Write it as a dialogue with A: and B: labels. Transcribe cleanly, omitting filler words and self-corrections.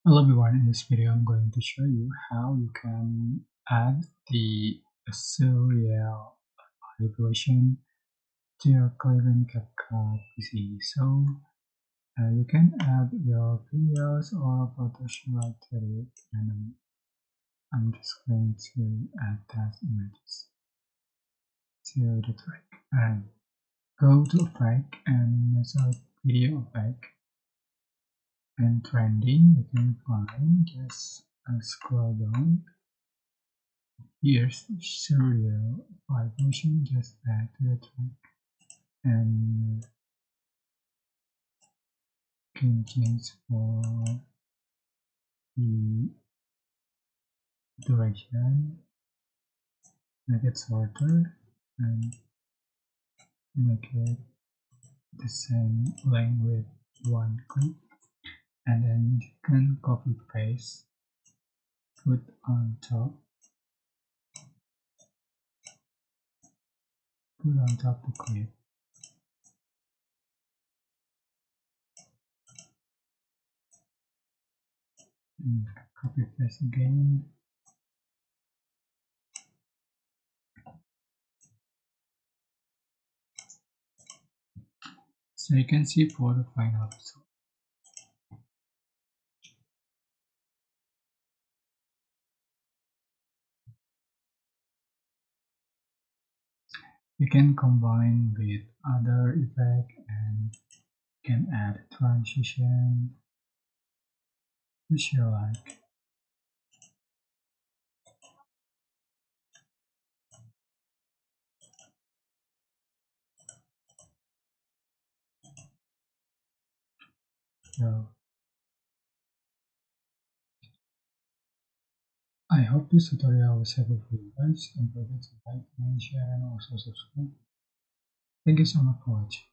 A: Hello everyone, in this video I'm going to show you how you can add the Surreal manipulation to your clip in CapCut PC. So you can add your videos or photos right to it, and I'm just going to add that images to the track. And go to effect and select video effect, and trending you can find, just scroll down. Here's Surreal by motion, just add to the track, and can change for the duration, make it shorter, and make it the same length with one click. And then you can copy paste, put on top the clip. And copy paste again. So you can see for the final result. You can combine with other effect and can add transition as you like. So I hope this tutorial was helpful for you guys. Don't forget to like, comment, share, and also subscribe. Thank you so much for watching.